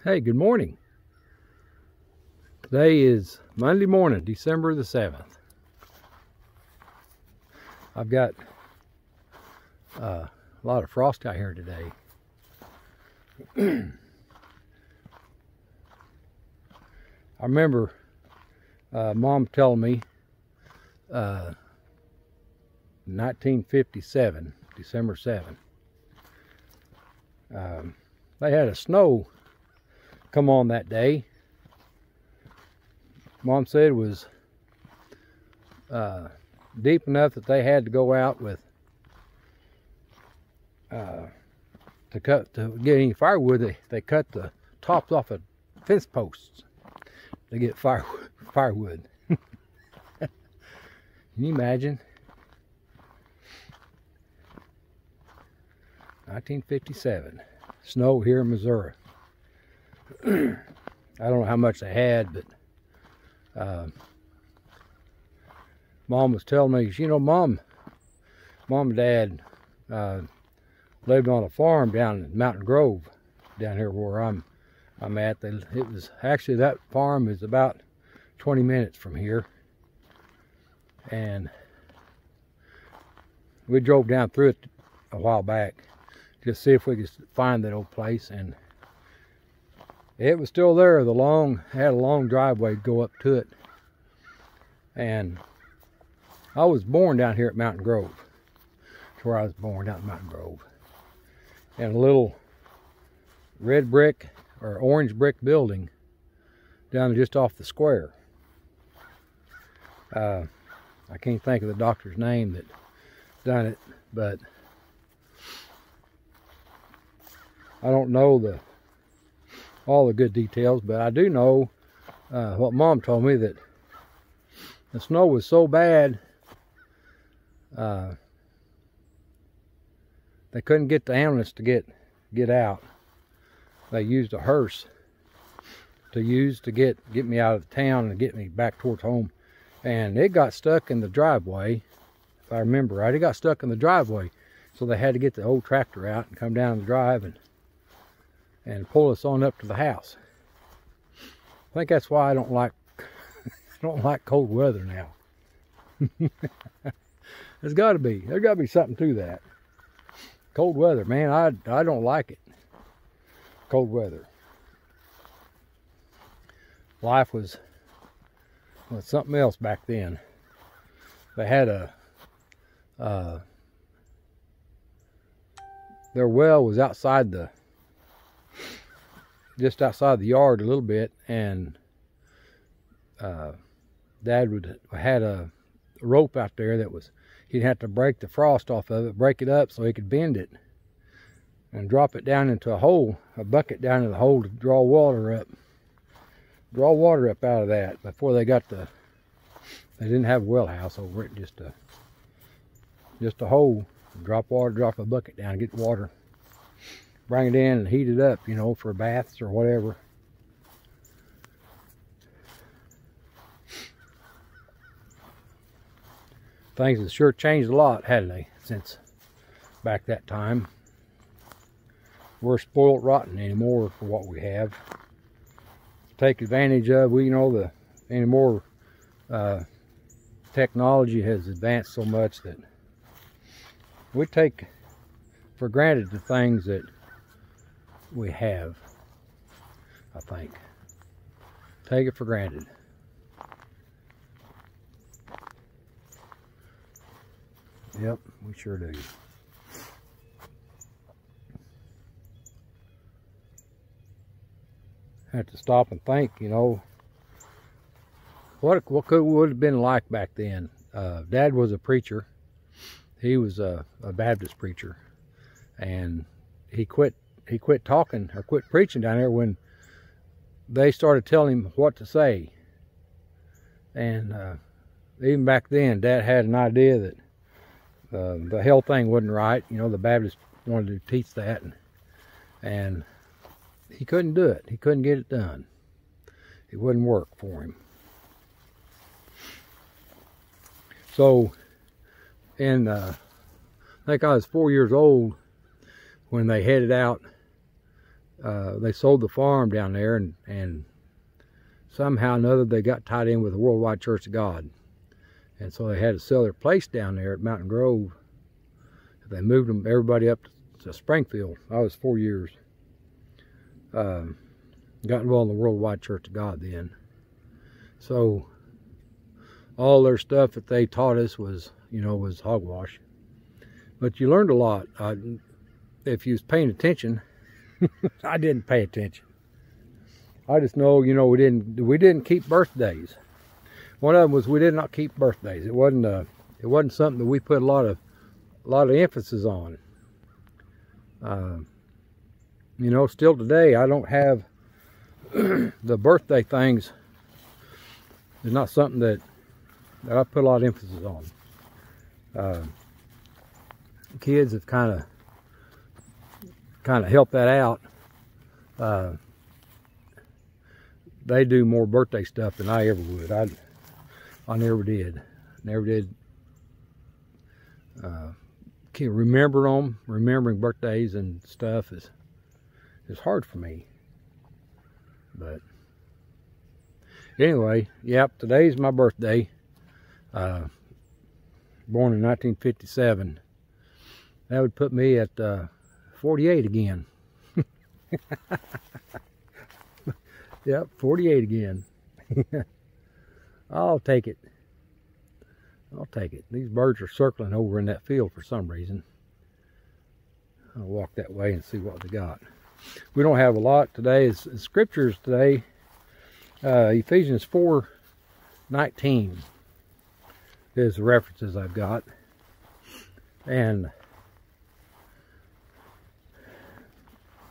Hey, good morning. Today is Monday morning, December the 7th. I've got a lot of frost out here today. I remember Mom telling me 1957, December 7th. They had a snow come on that day. Mom said it was deep enough that they had to go out with to get any firewood. They cut the tops off of fence posts to get firewood. Can you imagine? 1957, snow here in Missouri. I don't know how much they had, but Mom was telling me, you know, Mom and Dad lived on a farm down in Mountain Grove, down here where I'm at. It was actually, that farm is about 20 minutes from here, and we drove down through it a while back just to see if we could find that old place, and it was still there. Had a long driveway to go up to it. And I was born down here at Mountain Grove. That's where I was born, down at Mountain Grove. And a little red brick or orange brick building down just off the square. I can't think of the doctor's name that done it, but I don't know all the good details, but I do know what Mom told me, that the snow was so bad they couldn't get the ambulance to get out. They used a hearse to get me out of the town and get me back towards home, and it got stuck in the driveway. If I remember right, it got stuck in the driveway, so they had to get the old tractor out and come down the drive and pull us on up to the house. I think that's why I don't like cold weather now. There's got to be something to that. Cold weather, man, I don't like it. Cold weather. Life was something else back then. They had their well was just outside the yard a little bit, and Dad had a rope out there that he'd have to break the frost off of it, break it up so he could bend it and drop it down into a bucket down in the hole to draw water up out of that. Before they didn't have a well house over it, just a hole, drop a bucket down and get water, bring it in and heat it up, you know, for baths or whatever. Things have sure changed a lot, hadn't they, since back that time. We're spoiled rotten anymore for what we have. Take advantage of, anymore technology has advanced so much that we take for granted the things that we have, I think. Take it for granted. Yep, we sure do. Have to stop and think, you know, what would have been like back then. Dad was a preacher. He was a Baptist preacher, and he quit talking or quit preaching down there when they started telling him what to say. And even back then, Dad had an idea that the hell thing wasn't right. You know, the Baptists wanted to teach that, and he couldn't do it. He couldn't get it done. It wouldn't work for him. So, I think I was 4 years old when they headed out they sold the farm down there, and somehow or another they got tied in with the Worldwide Church of God. And so they had to sell their place down there at Mountain Grove. They moved them, everybody up to Springfield. I was 4 years. Got involved in the Worldwide Church of God then. So all their stuff that they taught us was, you know, was hogwash. But you learned a lot. If you was paying attention. I didn't pay attention. I just know, you know, we didn't keep birthdays. One of them was we did not keep birthdays. It wasn't something that we put a lot of emphasis on. You know, still today I don't have the birthday things. It's not something that I put a lot of emphasis on. Kids have kind of helped that out. They do more birthday stuff than I ever would. I never did. Remembering birthdays and stuff is hard for me. But anyway, yep, today's my birthday. Born in 1957. That would put me at 48 again. Yep, 48 again. I'll take it. I'll take it. These birds are circling over in that field for some reason. I'll walk that way and see what they got. We don't have a lot today. It's scriptures today. Ephesians 4:19 is the references I've got. And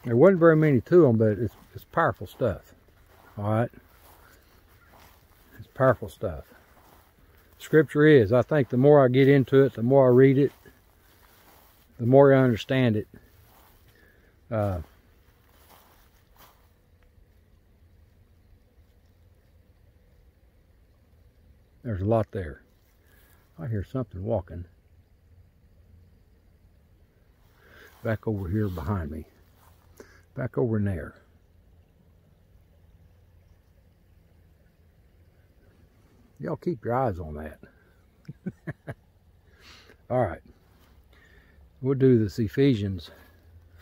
there wasn't very many to them, but it's powerful stuff. All right? It's powerful stuff. Scripture is. I think the more I get into it, the more I read it, the more I understand it. There's a lot there. I hear something walking. Back over here behind me. Back over in there. Y'all keep your eyes on that. All right. We'll do this Ephesians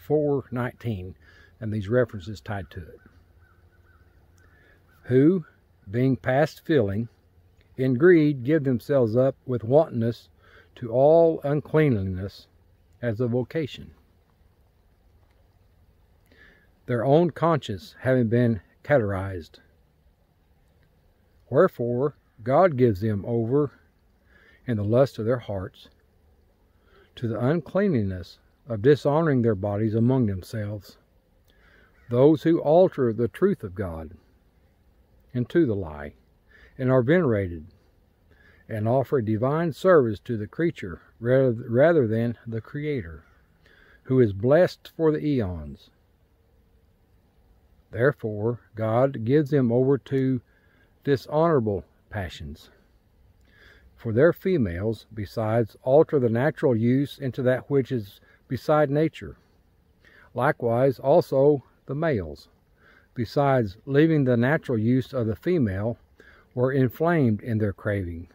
4:19 and these references tied to it. Who, being past feeling, in greed give themselves up with wantonness to all uncleanness as a vocation, their own conscience having been cauterized. Wherefore God gives them over in the lust of their hearts to the uncleanness of dishonoring their bodies among themselves, those who alter the truth of God into the lie, and are venerated, and offer divine service to the creature rather than the Creator, who is blessed for the eons. Therefore God gives them over to dishonorable passions. For their females, besides, alter the natural use into that which is beside nature. Likewise also the males, besides leaving the natural use of the female, were inflamed in their craving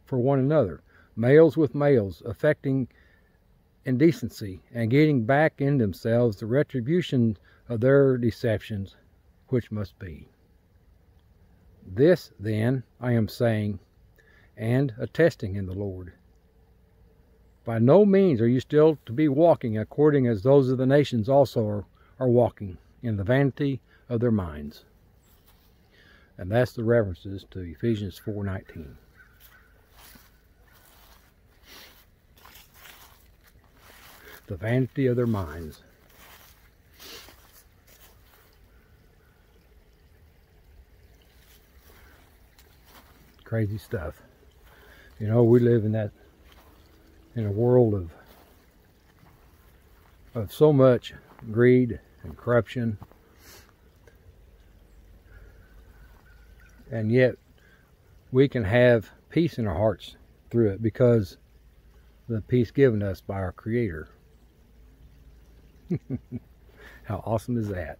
for one another, males with males, affecting indecency, and getting back in themselves the retribution of their deceptions, which must be. This, then, I am saying, and attesting in the Lord. By no means are you still to be walking according as those of the nations also are walking, in the vanity of their minds. And that's the references to Ephesians 4:19. The vanity of their minds. Crazy stuff. You know, we live in a world of so much greed and corruption, and yet we can have peace in our hearts through it because of the peace given us by our Creator. How awesome is that?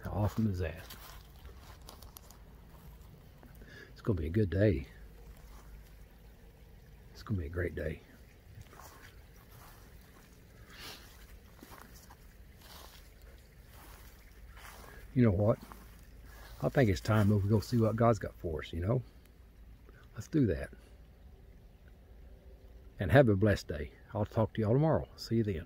How awesome is that? It's going to be a good day. It's going to be a great day. You know what? I think it's time that we go see what God's got for us, you know? Let's do that. And have a blessed day. I'll talk to y'all tomorrow. See you then.